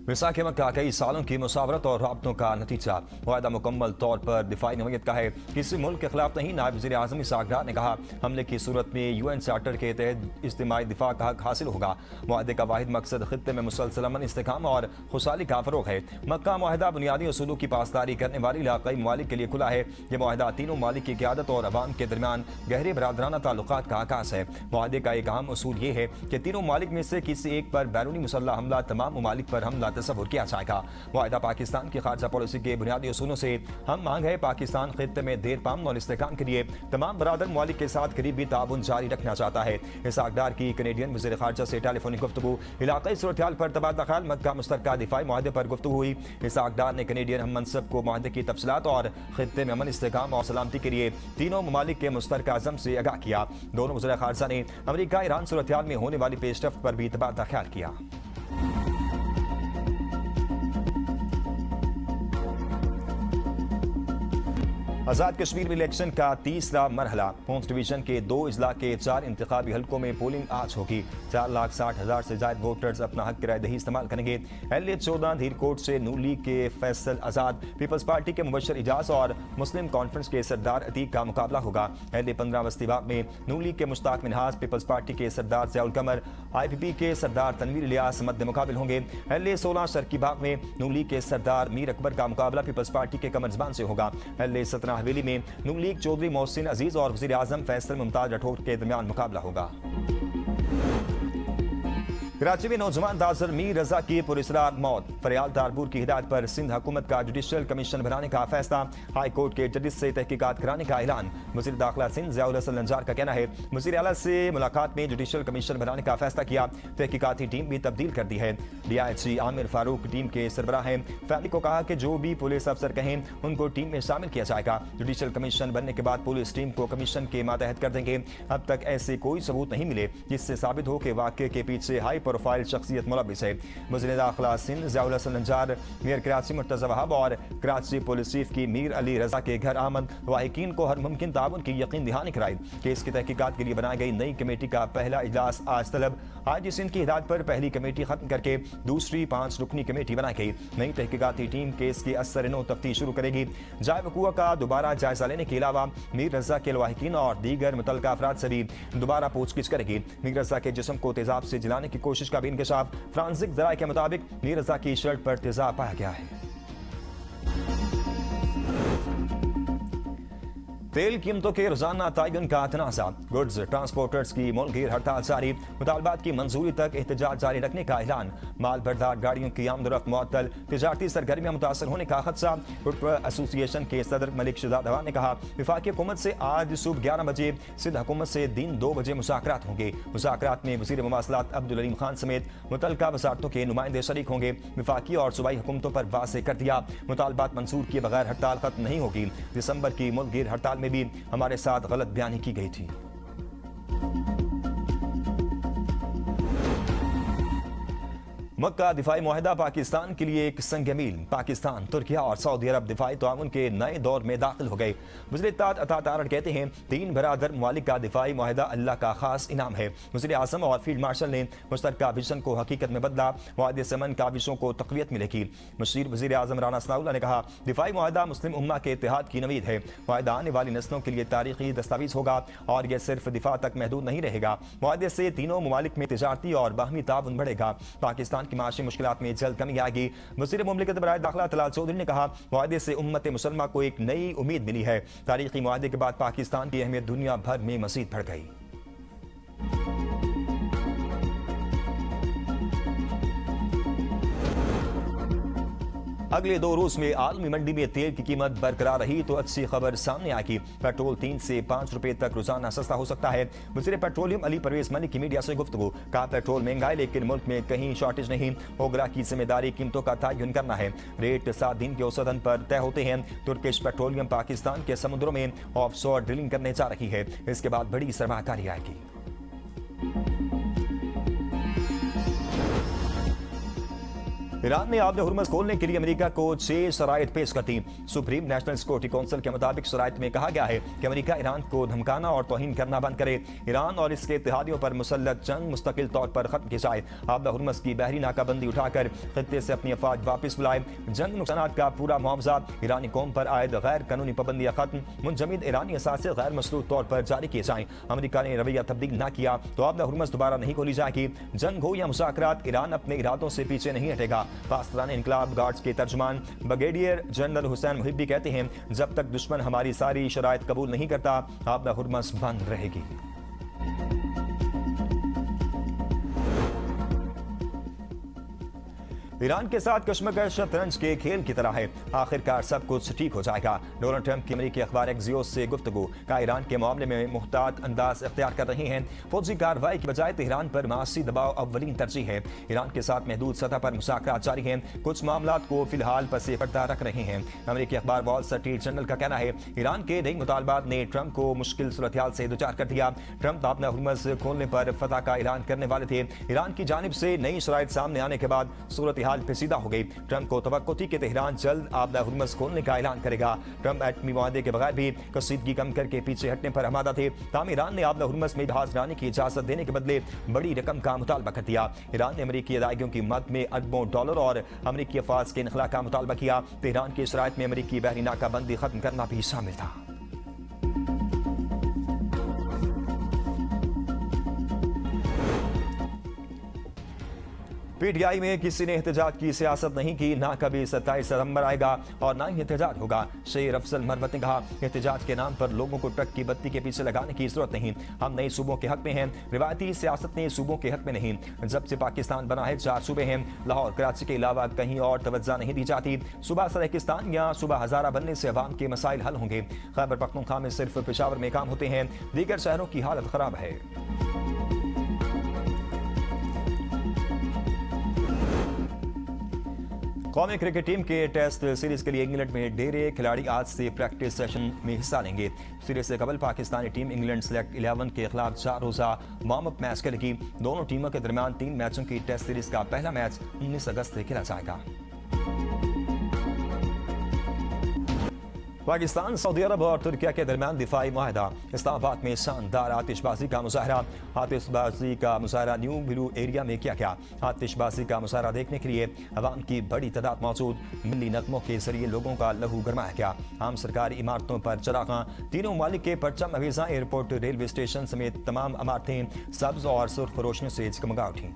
विसाखे मक्का कई सालों की मुसावरत और राब्तों का नतीजा। वायदा मुकम्मल तौर पर दिफाई नौयत का है, किसी मुल्क के खिलाफ नहीं। नायब वज़ीर आज़म इसाक डार ने कहा, हमले की सूरत में UN चार्टर के तहत इज्तिमाई दिफा का हक हासिल होगा। मुआहदे का वाहिद मकसद खित्ते में मुसलसल अमन, इस्तेकाम और खुशहाली का फरोग है। मक्का मुआहदा बुनियादी उसूलों की पासदारी करने वाली इलाक़ाई ममालिक के लिए खुला है। यह मुआहदा तीनों ममालिक की क़यादत और अवाम के दरमियान गहरे बरादराना ताल्लुकात का आगाज़ है। मुआहदे का एक अहम उसूल ये है कि तीनों ममालिक में से किसी एक पर बैरूनी मुसल्लह हमला तमाम ममालिक पर हमला तस्वुर किया जाएगा। मुआहदा पाकिस्तान की खारजा पॉलिसी के बुनियादी उसूलों से हम मांग है। पाकिस्तान खित्ते में देर पाम और इस्तेकाम के लिए तमाम बरादर ममालिक के साथ करीबी ताउन जारी रखना चाहता है। इसाक डार की कैनेडियन वज़ीर खारजा से टेलीफोनिक गुफ्तगू, इलाक़ाई सूरत-ए-हाल पर तबादला ख्याल, मक्का मुश्तरका दिफाई मुआहदे पर गुफ्तगू हुई। इसाक डार ने कैनेडियन हम मनसब को मुआहदे की तफसीलात और खित्ते में अमन, इस्तेकाम और सलामती के लिए तीनों ममालिक के मुश्तरका अज़म से आगाह किया। दोनों वज़ीर खारजा ने अमरीका ईरान सूरत-ए-हाल में होने वाली पेशरफ्त पर भी तबादला ख्याल किया। आज़ाद कश्मीर में इलेक्शन का तीसरा मरहला। पूंछ डिवीजन के 2 अजला के 4 इंतखाबी हल्कों में पोलिंग आज होगी। 4,60,000 से ज्यादा वोटर्स अपना हक किराए दही इस्तेमाल करेंगे। LA-14 धीरकोट से नून लीग के फैसल आजाद, पीपल्स पार्टी के मुबशर इजाज और मुस्लिम कॉन्फ्रेंस के सरदार अतीक का मुकाबला होगा। LA-15 बस्तीबाग में नून लीग के मुश्ताक मिनहाज, पीपल्स पार्टी के सरदार ज़ियाउल कमर, IPP के सरदार तनवीर इलियास मद्दे मुकाबिल होंगे। LA-16 शर्की बाग में नून लीग के सरदार मीर अकबर का मुकाबला पीपल्स पार्टी के कमर ज़बान से होगा। LA-17 हवेली में नून लीग चौधरी मोहसिन अजीज और वज़ीर आज़म फैसल मुमताज राठौर के दरमियान मुकाबला होगा। कराची में नौजवान दासर मीर रजा की पुरस्रार मौत। फरियाल तारपुर की हिदायत पर सिंध हुकूमत का जुडिशल कमीशन बनाने का फैसला। हाई कोर्ट के जजिस से तहकीकात कराने का ऐलान। वज़ीर दाखिला सिंध ज़ियाउल हसन लंजार का कहना है, वज़ीर आला से मुलाकात में जुडिशल कमीशन बनाने का फैसला किया। तहकीकाती टीम भी तब्दील कर दी है। DIG आमिर फारूक टीम के सरबराह हैं। फैमिली को कहा कि जो भी पुलिस अफसर कहें उनको टीम में शामिल किया जाएगा। जुडिशल कमीशन बनने के बाद पुलिस टीम को कमीशन के मातहत कर देंगे। अब तक ऐसे कोई सबूत नहीं मिले जिससे साबित हो कि वाक़े के पीछे हाई प्रोफाइल शख्सियत मुलविस है। वज़ीर दाखिला सिंध ज़ियाउल हसन लंजार, मेयर कराची मुर्तज़ा वहाब और कराची पुलिस चीफ की मीर अली रजा के घर आमद वाहिकीन को हर मुमकिन ताउन की यकीन दहानी कराई। केस की तहकीकात के लिए बनाई गई नई कमेटी का पहला इजलास आज तलब। IG सिंध की हिदायत पर पहली कमेटी खत्म करके दूसरी 5 रुकनी कमेटी बनाई गई। नई तहकीकाती टीम केस की असर-ए-नौ तफ्तीश शुरू करेगी। जाए वक़ूआ का दोबारा जायजा लेने के अलावा मीर रजा के लवाहिकीन और दीगर मुतल्लिका अफराद से भी दोबारा पूछगिछ करेगी। मीर रजा के जिस्म को तेजाब से जलाने की कोशिश का भी इंकशाफ। फ्रांसिक जराये के मुताबिक मीर रजा की शर्ट पर तेजाब पाया गया है। तेल कीमतों के रोजाना तयन का तनाज़ा। गुड्स ट्रांसपोर्टर्स की मुल्क हड़ताल जारी। मुतालबात की मंजूरी तक एहतजाज जारी रखने का ऐलान। माल बरदार गाड़ियों की आमदोरफ्त मुअत्तल। तिजारती सरगर्मियां मुतासर होने का खदशा। फुट एसोसिएशन के सदर मलिक शहजाद अवान ने कहा, वफाकी हुकूमत से आज सुबह 11 बजे, सिंध हुकूमत से दिन 2 बजे मुज़ाकरात होंगे। मुज़ाकरात में वज़ीर मवासलात अब्दुल अलीम खान समेत मुतल्लिका वज़ारतों के नुमाइंदे शरीक होंगे। वफाकी और सूबाई हुकूमतों पर वाज़ेह कर दिया, मुतालबात मंजूर किए बगैर हड़ताल खत्म नहीं होगी। दिसंबर की मुल्क हड़ताल में भी हमारे साथ गलत बयानी की गई थी। मक्का दिफाई मुआहदा पाकिस्तान के लिए एक संग मील। पाकिस्तान, तुर्किया और सऊदी अरब दिफाई ताउन के नए दौर में दाखिल हो गए। वज़ीर इत्तेहाद अता तारड़ कहते हैं, 3 बरादर ममालिक का दिफाई मुआहदा अल्लाह का खास इनाम है। वज़ीर आज़म और फील्ड मार्शल ने मुश्तरका विजन को हकीकत में बदला। मुआहदे से अमन काविशों को तक़वियत मिलेगी। मशीर वज़ीर आज़म राना सनाउल्लाह ने कहा, दिफाई मुआहदा मुस्लिम उम्मा के इत्तेहाद की नवीद है। मुआहदा आने वाली नस्लों के लिए तारीखी दस्तावेज होगा और यह सिर्फ दिफा तक महदूद नहीं रहेगा। मुआहदे से तीनों ममालिक में तिजारती और बाहमी ताउन बढ़ेगा। पाकिस्तान की माशी मुश्किलात में जल्द कमी आएगी। वज़ीर मुमलिकत बराए दाखिला तलाल चौधरी ने कहा, मुआहदे से उम्मत मुसलमा को एक नई उम्मीद मिली है। तारीखी मुआहदे के बाद पाकिस्तान की अहमियत दुनिया भर में मज़ीद बढ़ गई। अगले 2 रोज में आलमी मंडी में तेल की कीमत बरकरार रही तो अच्छी खबर सामने आएगी। पेट्रोल 3 से 5 रुपए तक रोजाना सस्ता हो सकता है। वज़ीर पेट्रोलियम अली परवेज मलिक की मीडिया से गुफ्तगू। कहा, पेट्रोल महंगा है लेकिन मुल्क में कहीं शॉर्टेज नहीं। ओगरा की जिम्मेदारी कीमतों का तयन करना है। रेट 7 दिन के औसतन पर तय होते हैं। तुर्किश पेट्रोलियम पाकिस्तान के समुद्रों में ऑफशोर ड्रिलिंग करने जा रही है। इसके बाद बड़ी सरमाकारी आएगी। ईरान ने आब हुर्मुज़ खोलने के लिए अमेरिका को 6 शराइत पेश कर दी। सुप्रीम नेशनल सिक्योरिटी काउंसिल के मुताबिक शराइत में कहा गया है कि अमेरिका ईरान को धमकाना और तौहीन करना बंद करे, ईरान और इसके इत्तेहादियों पर मुसल्लत जंग मुस्तकिल तौर पर खत्म की जाए, आब हुर्मुज़ की बहरी नाकाबंदी उठाकर खित्ते से अपनी अफवाज वापस बुलाए, जंग नुकसानात का पूरा मुआवजा, ईरानी कौम पर आयद गैर कानूनी पाबंदियां खत्म, मुंजमद ईरानी असासे गैर मशरूत तौर पर जारी किए जाएं। अमेरिका ने रवैया तब्दील न किया तो आब हुर्मुज़ दोबारा नहीं खोली जाएगी। जंग हो या मुज़ाकरात, ईरान अपने इरादों से पीछे नहीं हटेगा। पाकिस्तान इनकलाब गार्ड्स के तर्जमान ब्रिगेडियर जनरल हुसैन मुहिब्बी कहते हैं, जब तक दुश्मन हमारी सारी शराइत कबूल नहीं करता आब हुर्मुज़ बंद रहेगी। ईरान के साथ कश्मकश शतरंज के खेल की तरह है, आखिरकार सब कुछ ठीक हो जाएगा। डोनाल्ड ट्रंप की अमेरिकी अखबार एक्सियोस से गुफ्तगू का ईरान के मामले में मुहतात अंदाज इख्तियार कर रही हैं। फौजी कार्रवाई की बजाय तेहरान पर मासी दबाव अव्वलीन तरजीह है। ईरान के साथ महदूद सतह पर मुज़ाकरात जारी हैं, कुछ मामलात को फिलहाल पसे पर्दा रख रहे हैं। अमेरिकी अखबार वॉल स्ट्रीट जर्नल का कहना है, ईरान के नई मुतालबात ने ट्रंप को मुश्किल सूरत-ए-हाल से दो चार कर दिया। ट्रंप अपना हुर्मुज़ खोलने पर फतह का ऐलान करने वाले थे। ईरान की जानिब से नई शराइत सामने आने के बाद सूरत-ए-हाल पेचीदा हो गई। ट्रंप को तवक्को थी कि तेहरान जल्द आब हुर्मुज़ खोलने का ऐलान करेगा। ट्रंप एटमी मुआहदे के बगैर भी कशीदगी कम करके पीछे हटने पर आमादा थे, ताहम ईरान ने आब हुर्मुज़ में जहाज लाने की इजाजत देने के बदले बड़ी रकम का मुतालबा कर दिया। ईरान ने अमेरिकी अदायगियों की मद में अरबों डॉलर और अमेरिकी अफवाज के इनखला का मुतालबा किया। तेहरान की शराइत में अमेरिकी बहरी नाकाबंदी खत्म करना भी शामिल था। पीटीआई में किसी ने एहतजाज की सियासत नहीं की, ना कभी 27 सितंबर आएगा और ना ही एहतजाज होगा। शेर अफजल मरवत ने कहा, एहतजाज के नाम पर लोगों को ट्रक की बत्ती के पीछे लगाने की जरूरत नहीं। हम नए सूबों के हक में हैं, रिवायती सियासत ने सूबों के हक में नहीं। जब से पाकिस्तान बना है 4 सूबे हैं, लाहौर कराची के अलावा कहीं और तवज्जो नहीं दी जाती। सूबा सराकिस्तान या सूबा हजारा बनने से अवाम के मसाइल हल होंगे। खैबर पख्तूनख्वा में सिर्फ पेशावर में काम होते हैं, दीगर शहरों की हालत खराब है। कौमी क्रिकेट टीम के टेस्ट सीरीज के लिए इंग्लैंड में डेरे खिलाड़ी आज से प्रैक्टिस सेशन में हिस्सा लेंगे। सीरीज से कबल पाकिस्तानी टीम इंग्लैंड सेलेक्ट 11 के खिलाफ 4 रोजा वार्म अप मैच खेलेगी। दोनों टीमों के दरमियान 3 मैचों की टेस्ट सीरीज का पहला मैच 19 अगस्त से खेला जाएगा। पाकिस्तान, सऊदी अरब और तुर्किया के दरमियान दिफाई मुआहदा। इस्लामाबाद में शानदार आतिशबाजी का मुजाहरा। आतिशबाजी का मुजाहरा न्यू ब्लू एरिया में किया गया। आतिशबाजी का मुजाहरा देखने के लिए अवाम की बड़ी तादाद मौजूद। मिली नगमों के जरिए लोगों का लहू गरमाया गया। आम सरकारी इमारतों पर चरागां, तीनों ममालिक के परचम अवीज़ा, एयरपोर्ट, रेलवे स्टेशन समेत तमाम इमारतें सब्ज और सुर्ख रोशनी से जगमगा उठी।